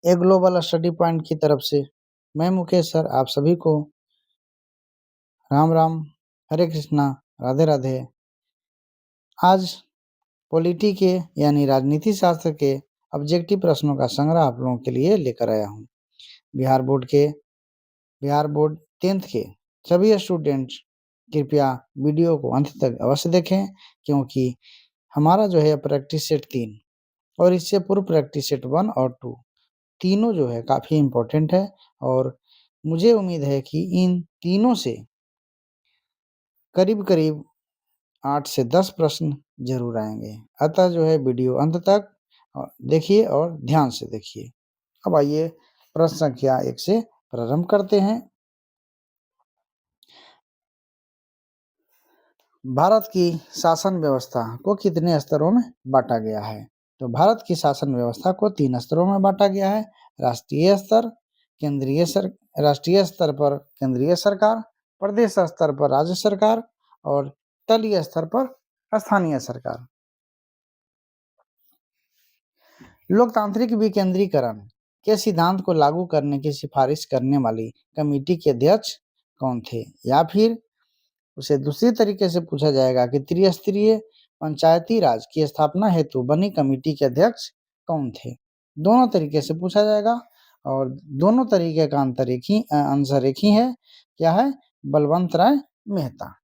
A global study point की तरफ से मैं मुकेश सर आप सभी को राम राम, हरे कृष्णा, राधे राधे। आज पॉलिटी के यानी राजनीति शास्त्र के ऑब्जेक्टिव प्रश्नों का संग्रह आप लोगों के लिए लेकर आया हूँ। बिहार बोर्ड 10th के सभी स्टूडेंट्स कृपया वीडियो को अंत तक अवश्य देखें, क्योंकि हमारा जो है प्रैक्टिस सेट 3 और इससे पूर्व प्रैक्टिस सेट 1 और 2 तीनों जो है काफ़ी इम्पोर्टेंट है और मुझे उम्मीद है कि इन तीनों से करीब 8 से 10 प्रश्न जरूर आएंगे। अतः जो है वीडियो अंत तक देखिए और ध्यान से देखिए। अब आइए प्रश्न संख्या 1 से प्रारंभ करते हैं। भारत की शासन व्यवस्था को कितने स्तरों में बांटा गया है? तो भारत की शासन व्यवस्था को 3 स्तरों में बांटा गया है। राष्ट्रीय स्तर राष्ट्रीय स्तर पर केंद्रीय सरकार, प्रदेश स्तर पर राज्य सरकार और तलीय स्तर पर स्थानीय सरकार। लोकतांत्रिक विकेंद्रीकरण के सिद्धांत को लागू करने की सिफारिश करने वाली कमेटी के अध्यक्ष कौन थे? या फिर उसे दूसरी तरीके से पूछा जाएगा कि त्रिस्तरीय पंचायती राज की स्थापना हेतु बनी कमेटी के अध्यक्ष कौन थे? दोनों तरीके से पूछा जाएगा और दोनों तरीके का आंसर एक ही है। क्या है? बलवंत राय मेहता।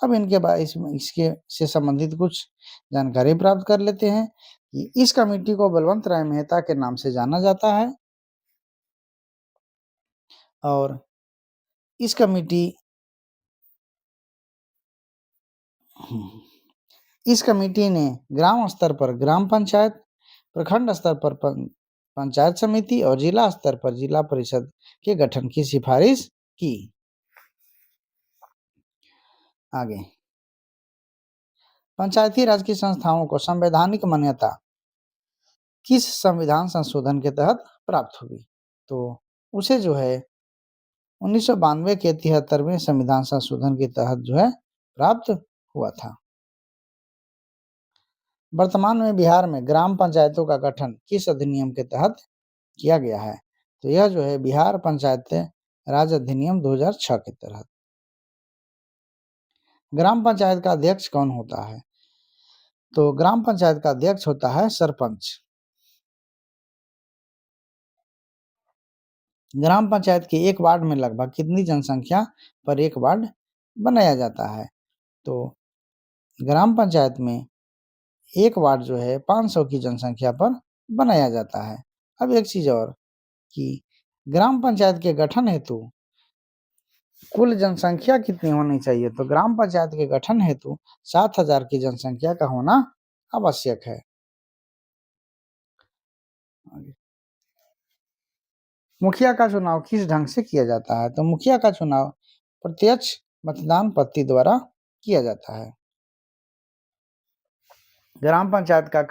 अब इसके से संबंधित कुछ जानकारी प्राप्त कर लेते हैं कि इस कमेटी को बलवंत राय मेहता के नाम से जाना जाता है और इस कमेटी ने ग्राम स्तर पर ग्राम पंचायत, प्रखंड स्तर पर पंचायत समिति और जिला स्तर पर जिला परिषद के गठन की सिफारिश की। आगे, पंचायती राज की संस्थाओं को संवैधानिक मान्यता किस संविधान संशोधन के तहत प्राप्त हुई? तो उसे जो है 1992 के 73वें संविधान संशोधन के तहत जो है प्राप्त हुआ था। वर्तमान में बिहार में ग्राम पंचायतों का गठन किस अधिनियम के तहत किया गया है? तो यह जो है बिहार पंचायत राज अधिनियम 2006 के तहत। ग्राम पंचायत का अध्यक्ष कौन होता है? तो ग्राम पंचायत का अध्यक्ष होता है सरपंच। ग्राम पंचायत के एक वार्ड में लगभग कितनी जनसंख्या पर एक वार्ड बनाया जाता है? तो ग्राम पंचायत में एक वार्ड जो है 500 की जनसंख्या पर बनाया जाता है। अब एक चीज और कि ग्राम पंचायत के गठन हेतु कुल जनसंख्या कितनी होनी चाहिए? तो ग्राम पंचायत के गठन हेतु 7,000 की जनसंख्या का होना आवश्यक है। मुखिया का चुनाव किस ढंग से किया जाता है? तो मुखिया का चुनाव प्रत्यक्ष मतदान पद्धति द्वारा किया जाता है। ग्राम पंचायत का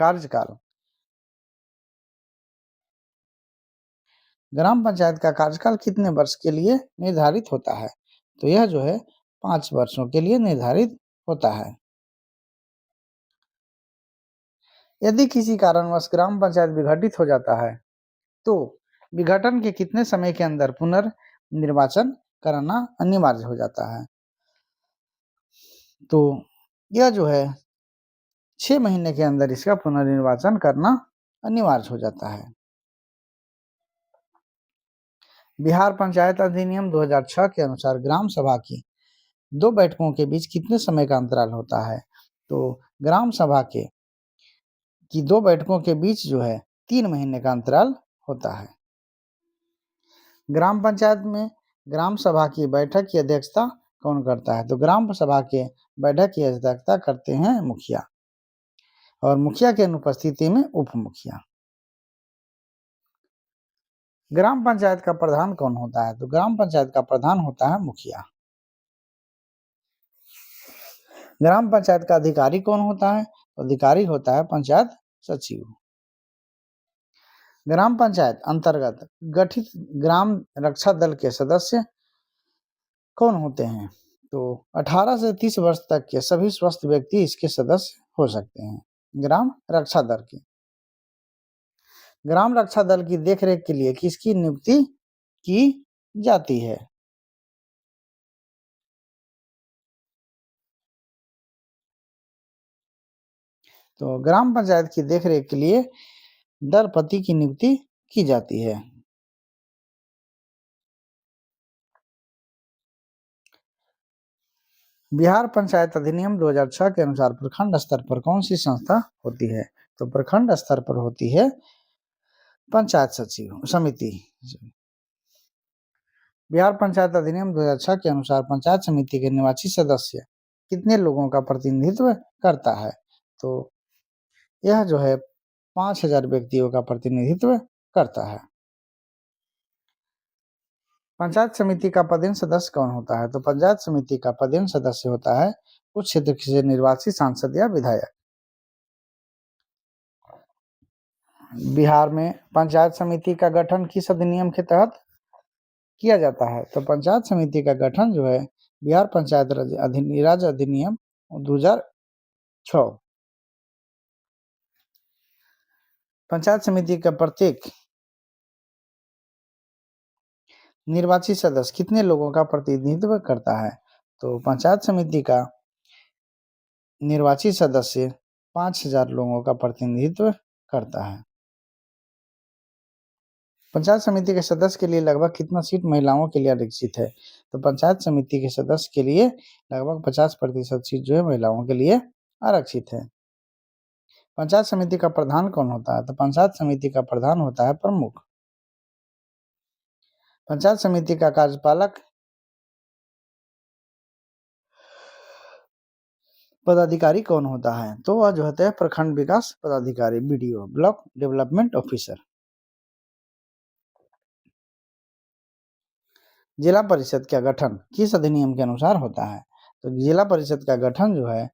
कार्यकाल कितने वर्ष के लिए निर्धारित होता है? तो यह जो है 5 वर्षों के लिए निर्धारित होता है। यदि किसी कारणवश ग्राम पंचायत विघटित हो जाता है तो विघटन के कितने समय के अंदर पुनर्निर्वाचन कराना अनिवार्य हो जाता है? तो यह जो है 6 महीने के अंदर इसका पुनर्निर्वाचन करना अनिवार्य हो जाता है। बिहार पंचायत अधिनियम 2006 के अनुसार ग्राम सभा की 2 बैठकों के बीच कितने समय का अंतराल होता है? तो ग्राम सभा की 2 बैठकों के बीच जो है 3 महीने का अंतराल होता है। ग्राम पंचायत में ग्राम सभा की बैठक की अध्यक्षता कौन करता है? तो ग्राम सभा के बैठक की अध्यक्षता करते हैं मुखिया और मुखिया की अनुपस्थिति में उप मुखिया। ग्राम पंचायत का प्रधान कौन होता है? तो ग्राम पंचायत का प्रधान होता है मुखिया। ग्राम पंचायत का अधिकारी कौन होता है? तो अधिकारी होता है पंचायत सचिव। ग्राम पंचायत अंतर्गत गठित ग्राम रक्षा दल के सदस्य कौन होते हैं? तो 18 से 30 वर्ष तक के सभी स्वस्थ व्यक्ति इसके सदस्य हो सकते हैं ग्राम रक्षा दल के। ग्राम रक्षा दल की देखरेख के लिए किसकी नियुक्ति की जाती है? तो ग्राम पंचायत की देखरेख के लिए दलपति की नियुक्ति की जाती है। बिहार पंचायत अधिनियम 2006 के अनुसार प्रखंड स्तर पर कौन सी संस्था होती है? तो प्रखंड स्तर पर होती है पंचायत सचिव समिति। बिहार पंचायत अधिनियम 2006 के अनुसार पंचायत समिति के निर्वाचित सदस्य कितने लोगों का प्रतिनिधित्व करता है? तो यह जो है 5000 व्यक्तियों का प्रतिनिधित्व करता है। पंचायत समिति का पदेन सदस्य कौन होता है? तो पंचायत समिति का पदेन सदस्य होता है उस क्षेत्र से निर्वाचित सांसद या विधायक। बिहार में पंचायत समिति का गठन किस अधिनियम के तहत किया जाता है? तो पंचायत समिति का गठन जो है बिहार पंचायत राज अधिनियम 2006। पंचायत समिति का प्रत्येक निर्वाचित सदस्य कितने लोगों का प्रतिनिधित्व करता है? तो पंचायत समिति का निर्वाचित सदस्य 5000 लोगों का प्रतिनिधित्व करता है। पंचायत समिति के सदस्य के लिए लगभग कितना सीट महिलाओं के लिए आरक्षित है? तो पंचायत समिति के सदस्य के लिए लगभग 50% सीट जो है महिलाओं के लिए आरक्षित है। पंचायत समिति का प्रधान कौन होता है? तो पंचायत समिति का प्रधान होता है प्रमुख। पंचायत समिति का कार्यपालक पदाधिकारी कौन होता है? तो वह जो होता है प्रखंड विकास पदाधिकारी, बीडीओ, ब्लॉक डेवलपमेंट ऑफिसर। जिला परिषद का गठन किस अधिनियम के अनुसार होता है? तो जिला परिषद का गठन जो है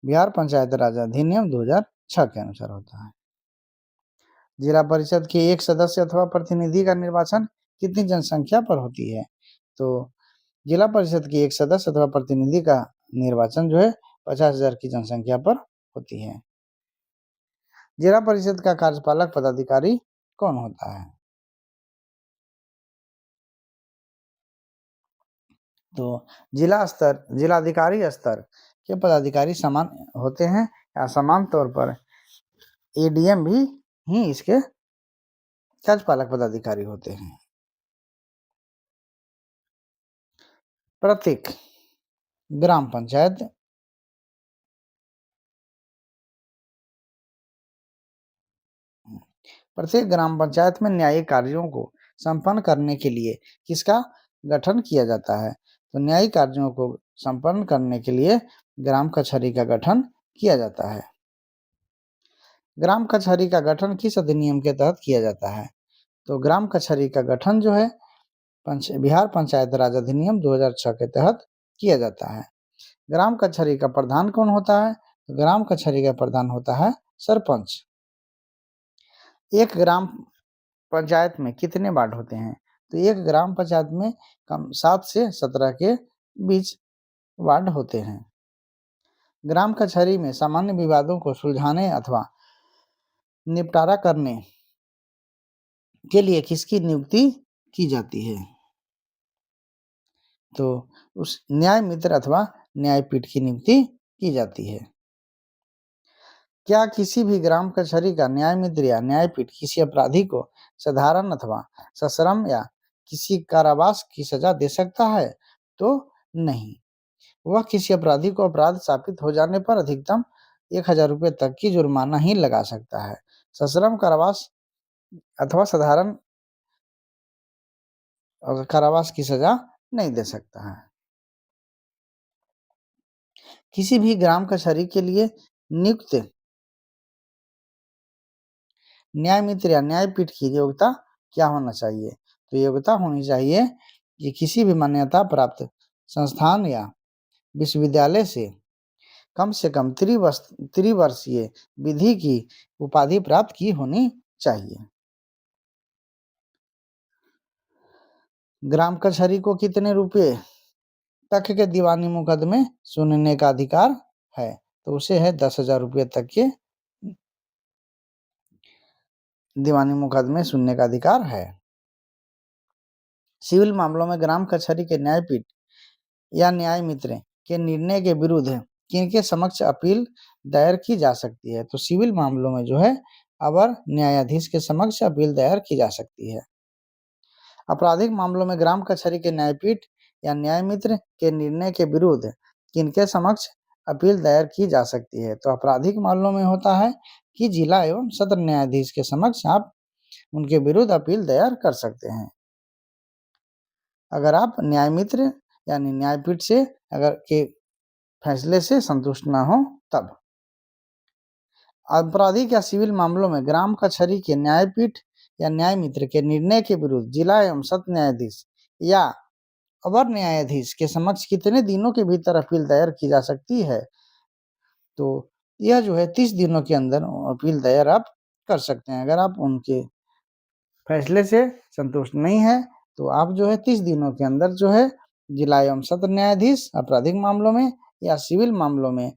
बिहार पंचायत राज अधिनियम 2006 के अनुसार होता है। जिला परिषद के एक सदस्य अथवा प्रतिनिधि का निर्वाचन कितनी जनसंख्या पर होती है? तो जिला परिषद की एक सदस्य अथवा प्रतिनिधि का निर्वाचन जो है 50,000 की जनसंख्या पर होती है। जिला परिषद का कार्यपालक पदाधिकारी कौन होता है? तो जिलाधिकारी स्तर के पदाधिकारी समान होते हैं या समान तौर पर एडीएम भी ही इसके कार्यपालक पदाधिकारी होते हैं। प्रत्येक ग्राम पंचायत प्रत्येक ग्राम पंचायत में न्यायिक कार्यों को संपन्न करने के लिए किसका गठन किया जाता है? तो न्यायिक कार्यों को संपन्न करने के लिए ग्राम कचहरी का गठन किया जाता है। ग्राम कचहरी का गठन किस अधिनियम के तहत किया जाता है? तो ग्राम कचहरी का गठन जो है बिहार पंचायत राज अधिनियम 2006 के तहत किया जाता है। ग्राम कचहरी का प्रधान कौन होता है? तो ग्राम कचहरी का प्रधान होता है सरपंच। एक ग्राम पंचायत में कितने वार्ड होते हैं? तो एक ग्राम पंचायत में कम 7 से 17 के बीच वार्ड होते हैं। ग्राम कचहरी में सामान्य विवादों को सुलझाने अथवा निपटारा करने के लिए किसकी नियुक्ति की जाती है? तो उस न्याय मित्र अथवा न्यायपीठ की नियुक्ति की जाती है। क्या किसी भी ग्राम कचहरी का न्याय मित्र या न्यायपीठ किसी अपराधी को साधारण अथवा सश्रम या किसी कारावास की सजा दे सकता है? तो नहीं। वह किसी अपराधी को अपराध साबित हो जाने पर अधिकतम 1000 रुपये तक की जुर्माना ही लगा सकता है। सश्रम कारावास अथवा साधारण कारावास की सजा नहीं दे सकता है। किसी भी ग्राम कचहरी के लिए नियुक्त न्याय मित्र या न्यायपीठ की योग्यता क्या होना चाहिए? तो योग्यता होनी चाहिए कि किसी भी मान्यता प्राप्त संस्थान या विश्वविद्यालय से कम त्रिवर्षीय विधि की उपाधि प्राप्त की होनी चाहिए। ग्राम कचहरी को कितने रुपए तक के दीवानी मुकदमे सुनने का अधिकार है? तो उसे है 10,000 रुपये तक के दीवानी मुकदमे सुनने का अधिकार है। सिविल मामलों में ग्राम कचहरी के न्यायपीठ या न्याय मित्र के निर्णय के विरुद्ध किनके समक्ष अपील दायर की जा सकती है? तो सिविल मामलों में जो है अवर न्यायाधीश के समक्ष अपील दायर की जा सकती है। आपराधिक मामलों में ग्राम कचहरी के न्यायपीठ या न्याय मित्र के निर्णय के विरुद्ध किनके समक्ष अपील दायर की जा सकती है? तो आपराधिक मामलों में होता है कि जिला एवं सत्र न्यायाधीश के समक्ष आप उनके विरुद्ध अपील दायर कर सकते हैं। अगर आप न्याय मित्र यानी न्यायपीठ से अगर के फैसले से संतुष्ट ना हो तब। आपराधिक या सिविल मामलों में ग्राम कचहरी के न्यायपीठ या न्याय मित्र के निर्णय के विरुद्ध जिला एवं सत्र न्यायाधीश या अवर न्यायाधीश के समक्ष कितने दिनों के भीतर अपील दायर की जा सकती है? तो यह जो है 30 दिनों के अंदर अपील दायर आप कर सकते हैं। अगर आप उनके फैसले से संतुष्ट नहीं है तो आप जो है 30 दिनों के अंदर जो है जिला एवं सत्र न्यायाधीश आपराधिक मामलों में या सिविल मामलों में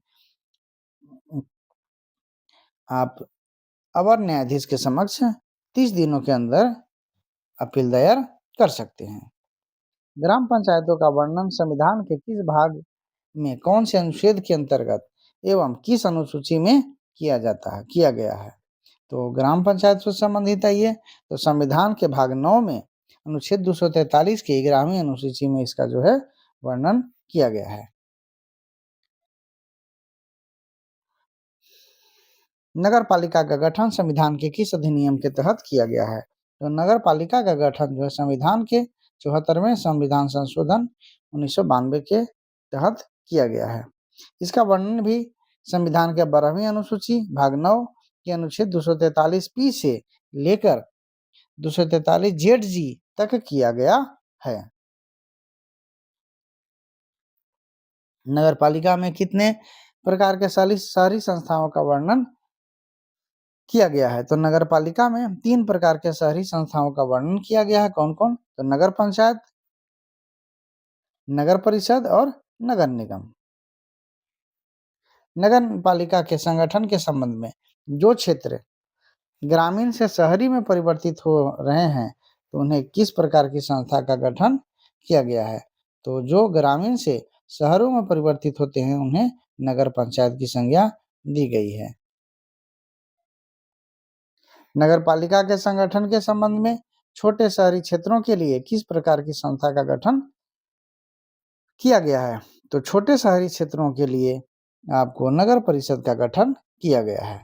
आप अवर न्यायाधीश के समक्ष 30 दिनों के अंदर अपील दायर कर सकते हैं। ग्राम पंचायतों का वर्णन संविधान के किस भाग में कौन से अनुच्छेद के अंतर्गत एवं किस अनुसूची में किया गया है? तो ग्राम पंचायत से संबंधित है ये, तो संविधान के भाग 9 में अनुच्छेद 243 की 11वीं अनुसूची में इसका जो है वर्णन किया गया है। नगर पालिका का गठन संविधान के किस अधिनियम के तहत किया गया है? तो नगर पालिका का गठन जो है संविधान के 74वें संविधान संशोधन 1992 के तहत किया गया है। इसका वर्णन भी संविधान के 12वीं अनुसूची भाग 9 के अनुच्छेद 243 पी से लेकर 243 जेड जी तक किया गया है। नगर पालिका में कितने प्रकार के शहरी संस्थाओं का वर्णन किया गया है? तो नगर पालिका में 3 प्रकार के शहरी संस्थाओं का वर्णन किया गया है। कौन कौन? तो नगर पंचायत, नगर परिषद और नगर निगम। नगर पालिका के संगठन के संबंध में जो क्षेत्र ग्रामीण से शहरी में परिवर्तित हो रहे हैं तो उन्हें किस प्रकार की संस्था का गठन किया गया है? तो जो ग्रामीण से शहरों में परिवर्तित होते हैं उन्हें नगर पंचायत की संज्ञा दी गई है। नगर पालिका के संगठन के संबंध में छोटे शहरी क्षेत्रों के लिए किस प्रकार की संस्था का गठन किया गया है? तो छोटे शहरी क्षेत्रों के लिए आपको नगर परिषद का गठन किया गया है।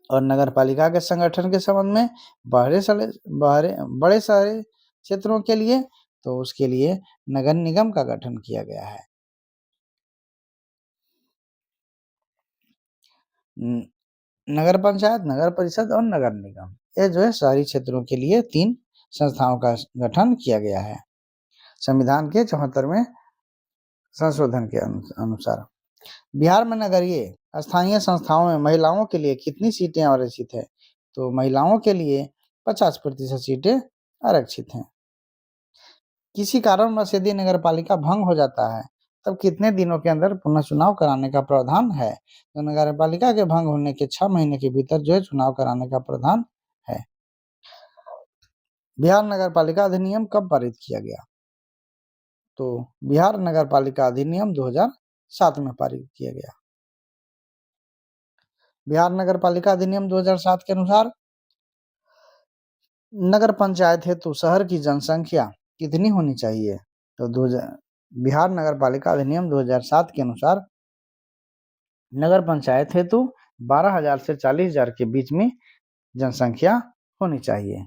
और नगर पालिका के संगठन के संबंध में बड़े शहरी क्षेत्रों के लिए तो उसके लिए नगर निगम का गठन किया गया है। नगर पंचायत, नगर परिषद और नगर निगम ये जो है शहरी क्षेत्रों के लिए 3 संस्थाओं का गठन किया गया है संविधान के 74वें संशोधन के अनुसार। बिहार में नगरीय स्थानीय संस्थाओं में महिलाओं के लिए कितनी सीटें आरक्षित है? तो महिलाओं के लिए 50% सीटें आरक्षित हैं। किसी कारणवश यदि नगर पालिका भंग हो जाता है तब कितने दिनों के अंदर पुनः चुनाव कराने का प्रावधान है? तो नगर पालिका के भंग होने के 6 महीने के भीतर जो है चुनाव कराने का प्रावधान है। बिहार नगर पालिका अधिनियम कब पारित किया गया? तो बिहार नगर पालिका अधिनियम 2007 में पारित किया गया। बिहार नगर पालिका अधिनियम 2007 के अनुसार नगर पंचायत हेतु शहर की जनसंख्या कितनी होनी चाहिए? तो बिहार नगर पालिका अधिनियम 2007 के अनुसार नगर पंचायत हेतु 12,000 से 40,000 के बीच में जनसंख्या होनी चाहिए।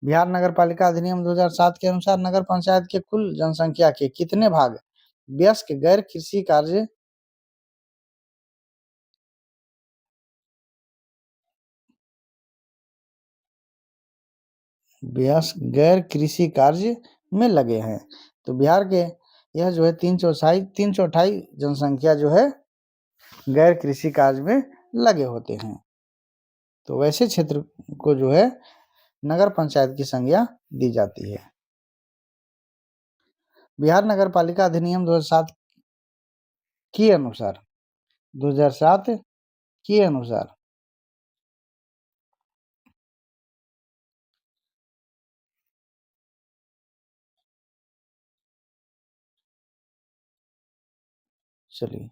बिहार नगर पालिका अधिनियम 2007 के अनुसार नगर पंचायत के कुल जनसंख्या के कितने भाग वयस्क गैर कृषि कार्य वयस्क गैर कृषि कार्य में लगे हैं? तो बिहार के यह जो है 328 जनसंख्या जो है गैर कृषि कार्य में लगे होते हैं। तो वैसे क्षेत्र को जो है नगर पंचायत की संज्ञा दी जाती है। बिहार नगर पालिका अधिनियम 2007 के अनुसार 2007 के अनुसार। चलिए,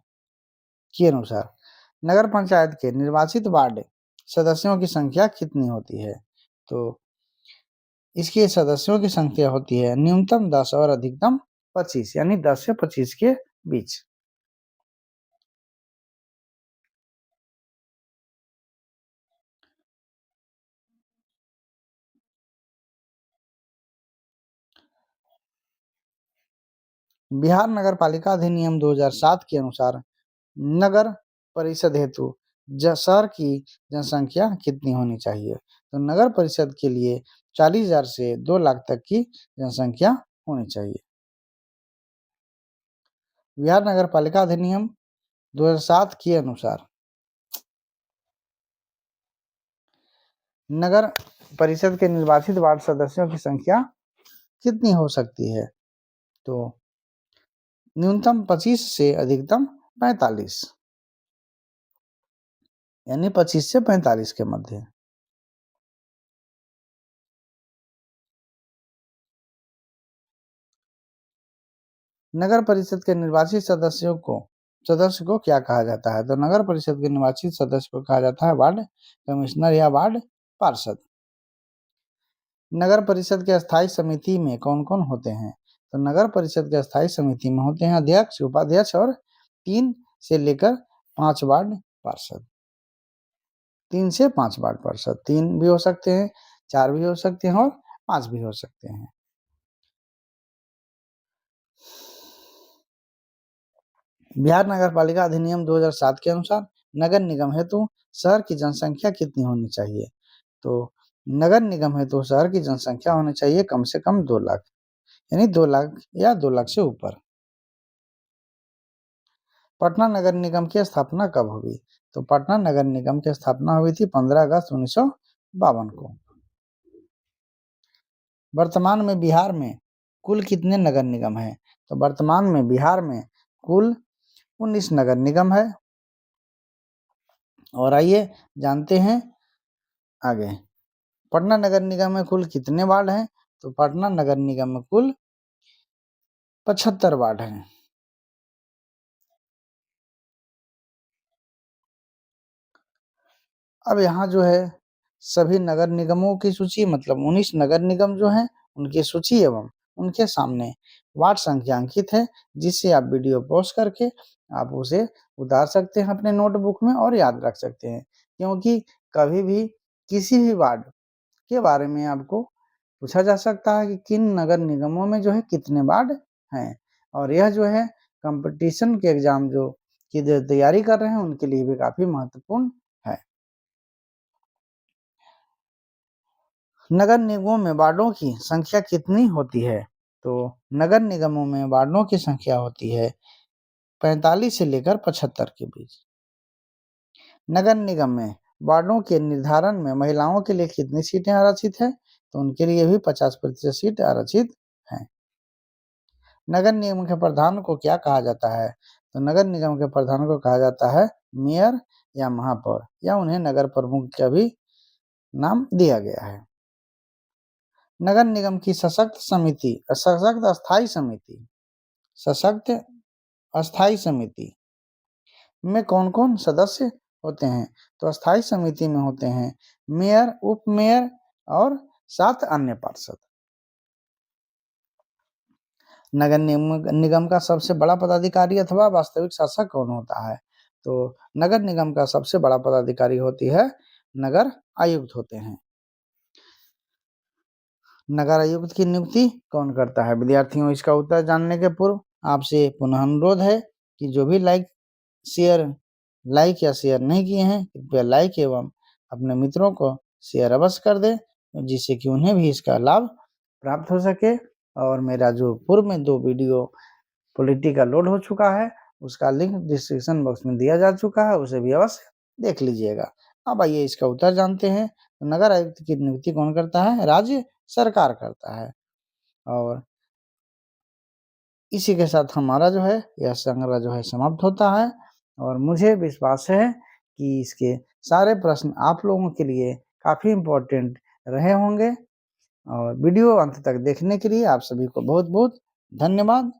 के अनुसार नगर पंचायत के निर्वाचित वार्ड सदस्यों की संख्या कितनी होती है? तो इसके सदस्यों की संख्या होती है न्यूनतम 10 और अधिकतम 25, यानी 10 से 25 के बीच। बिहार नगर पालिका अधिनियम 2007 के अनुसार नगर परिषद हेतु शहर की जनसंख्या कितनी होनी चाहिए? तो नगर परिषद के लिए 40,000 से 2 लाख तक की जनसंख्या होनी चाहिए। बिहार नगर पालिका अधिनियम 2007 के अनुसार नगर परिषद के निर्वाचित वार्ड सदस्यों की संख्या कितनी हो सकती है? तो न्यूनतम 25 से अधिकतम 45, यानी 25 से 45 के मध्य। नगर परिषद के निर्वाचित सदस्य को क्या कहा जाता है? तो नगर परिषद के निर्वाचित सदस्य को कहा जाता है वार्ड कमिश्नर या वार्ड पार्षद। नगर परिषद के स्थायी समिति में कौन कौन होते हैं? तो नगर परिषद के स्थायी समिति में होते हैं अध्यक्ष, उपाध्यक्ष और 3 से लेकर 5 वार्ड पार्षद। 3 से 5 वार्ड पार्षद, 3 भी हो सकते हैं, 4 भी हो सकते हैं और 5 भी हो सकते हैं। बिहार नगर पालिका अधिनियम 2007 के अनुसार नगर निगम हेतु शहर की जनसंख्या कितनी होनी चाहिए? तो नगर निगम हेतु शहर की जनसंख्या होनी चाहिए कम से कम 2 लाख, यानी 2 लाख या 2 लाख से ऊपर। पटना नगर निगम की स्थापना कब हुई? तो पटना नगर निगम की स्थापना हुई थी 15 अगस्त 1952 को। वर्तमान में बिहार में कुल कितने नगर निगम हैं? तो वर्तमान में बिहार में कुल 19 नगर निगम है। और आइए जानते हैं आगे, पटना नगर निगम में कुल कितने वार्ड हैं? तो पटना नगर निगम में कुल 75 वार्ड हैं। अब यहाँ जो है सभी नगर निगमों की सूची, मतलब 19 नगर निगम जो हैं उनकी सूची एवं उनके सामने वार्ड संख्या अंकित है, जिससे आप वीडियो पॉज करके आप उसे उतार सकते हैं अपने नोटबुक में और याद रख सकते हैं, क्योंकि कभी भी किसी भी वार्ड के बारे में आपको पूछा जा सकता है कि किन नगर निगमों में जो है कितने वार्ड हैं। और यह जो है कंपटीशन के एग्जाम जो तैयारी कर रहे हैं उनके लिए भी काफी महत्वपूर्ण है। नगर निगमों में वार्डों की संख्या कितनी होती है? तो नगर निगमों में वार्डों की संख्या होती है 45 से लेकर 75 के बीच। नगर निगम में वार्डों के निर्धारण में महिलाओं के लिए कितनी सीटें आरक्षित हैं? तो उनके लिए भी 50% सीट आरक्षित हैं। नगर निगम के प्रधान को क्या कहा जाता है? तो नगर निगम के प्रधान को कहा जाता है मेयर या महापौर, या उन्हें नगर प्रमुख का भी नाम दिया गया है। नगर निगम की सशक्त अस्थायी समिति में कौन कौन सदस्य होते हैं? तो अस्थायी समिति में होते हैं मेयर, उप मेयर और 7 अन्य पार्षद। नगर निगम का सबसे बड़ा पदाधिकारी अथवा वास्तविक शासक कौन होता है? तो नगर निगम का सबसे बड़ा पदाधिकारी होती है नगर आयुक्त होते हैं। नगर आयुक्त की नियुक्ति कौन करता है? विद्यार्थियों, इसका उत्तर जानने के पूर्व आपसे पुनः अनुरोध है कि जो भी लाइक या शेयर नहीं किए हैं कृपया लाइक एवं अपने मित्रों को शेयर अवश्य कर दें, जिससे कि उन्हें भी इसका लाभ प्राप्त हो सके। और मेरा जो पूर्व में 2 वीडियो पॉलिटी का लोड हो चुका है उसका लिंक डिस्क्रिप्शन बॉक्स में दिया जा चुका है, उसे भी अवश्य देख लीजिएगा। अब आइए इसका उत्तर जानते हैं। तो नगर आयुक्त की नियुक्ति कौन करता है? राज्य सरकार करता है। और इसी के साथ हमारा जो है यह संग्रह जो है समाप्त होता है। और मुझे विश्वास है कि इसके सारे प्रश्न आप लोगों के लिए काफ़ी इम्पोर्टेंट रहे होंगे और वीडियो अंत तक देखने के लिए आप सभी को बहुत-बहुत धन्यवाद।